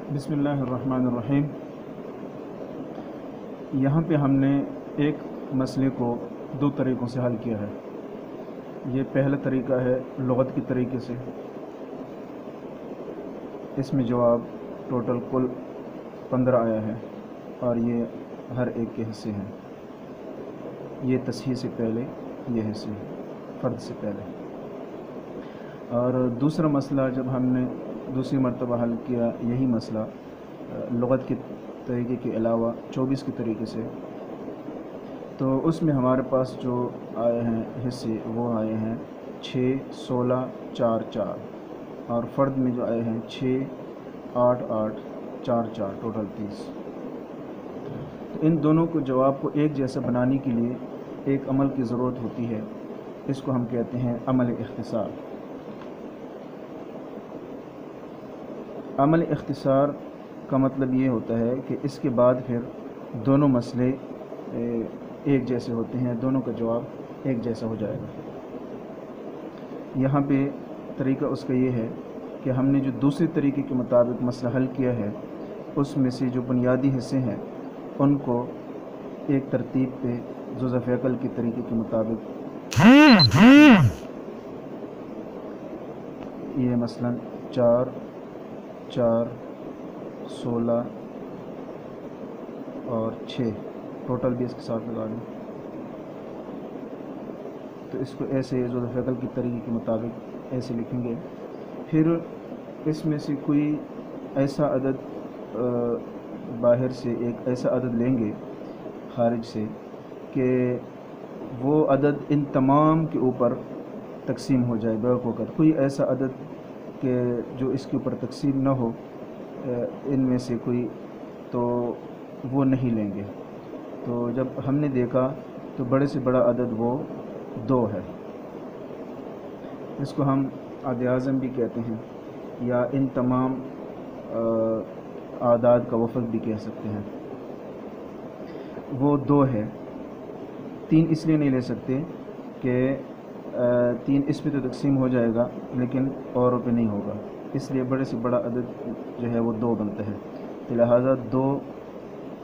बिस्मिल्लाहिर्रहमानिर्रहीम। यहाँ पे हमने एक मसले को दो तरीक़ों से हल किया है। ये पहला तरीक़ा है लुग़त के तरीके से। इसमें जवाब टोटल कुल 15 आया है और ये हर एक के हिस्से हैं। ये तस्हीह से पहले ये हिस्से फ़र्द से पहले। और दूसरा मसला जब हमने दूसरी मरतबा हल किया यही मसला लुग़त के तरीके के अलावा 24 के तरीके से, तो उसमें हमारे पास जो आए हैं हिस्से वो आए हैं 6, 16, 4, 4 और फ़र्द में जो आए हैं 6, 8, 8, 4, 4 टोटल 30। तो इन दोनों को जवाब को एक जैसा बनाने के लिए एक अमल की ज़रूरत होती है। इसको हम कहते हैं अमल इख्तिसार। अमल इख्तिसार का मतलब ये होता है कि इसके बाद फिर दोनों मसले एक जैसे होते हैं, दोनों का जवाब एक जैसा हो जाएगा। यहाँ पे तरीका उसका ये है कि हमने जो दूसरे तरीके के मुताबिक मसला हल किया है उसमें से जो बुनियादी हिस्से हैं उनको एक तरतीब पे जुज़ फ़ैक़ल के तरीके के मुताबिक ये मसलन 4, 4, 16 और 6 टोटल भी इसके साथ लगा लें, तो इसको ऐसे जुज़ फ़ैक़ल के तरीके के मुताबिक ऐसे लिखेंगे। फिर इसमें से कोई ऐसा अदद बाहर से एक ऐसा अदद लेंगे खारिज से कि वो अदद इन तमाम के ऊपर तकसीम हो जाए बैक। कोई ऐसा अदद कि जो इसके ऊपर तकसीम न हो इनमें से कोई, तो वो नहीं लेंगे। तो जब हमने देखा तो बड़े से बड़ा अदद वो 2 है। इसको हम आदे आज़म भी कहते हैं या इन तमाम आदाद का वफ़द भी कह सकते हैं। वो 2 है। 3 इसलिए नहीं ले सकते कि 3 इस पे तो तकसीम हो जाएगा लेकिन औरों पे नहीं होगा, इसलिए बड़े से बड़ा अदद जो है वो 2 बनता है। तो लिहाजा 2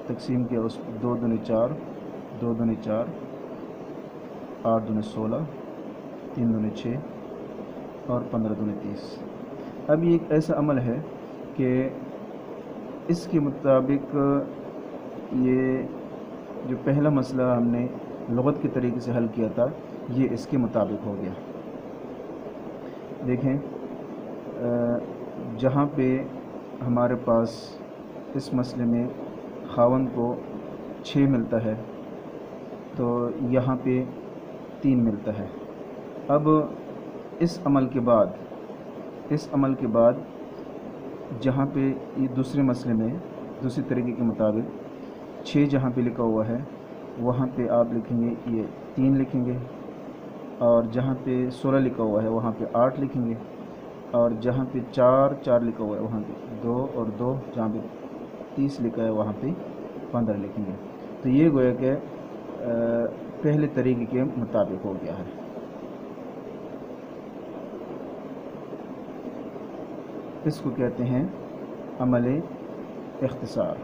तकसीम किया उस 2 दूनी 4, 2 दूनी 4, 8 दूनी 16, 3 दूनी 6 और 15 दूनी 30। अब ये एक ऐसा अमल है कि इसके मुताबिक ये जो पहला मसला हमने लुग़त के तरीके से हल किया था ये इसके मुताबिक हो गया। देखें जहाँ पे हमारे पास इस मसले में खावंद को 6 मिलता है तो यहाँ पे 3 मिलता है। अब इस अमल के बाद जहाँ पे ये दूसरे मसले में दूसरे तरीके के मुताबिक 6 जहाँ पे लिखा हुआ है वहाँ पे आप लिखेंगे ये 3 लिखेंगे, और जहाँ पे 16 लिखा हुआ है वहाँ पे 8 लिखेंगे, और जहाँ पे 4, 4 लिखा हुआ है वहाँ पे 2 और 2, जहाँ पे 30 लिखा है वहाँ पे 15 लिखेंगे। तो ये गोया कि पहले तरीके के मुताबिक हो गया है। इसको कहते हैं अमल इख्तिसार।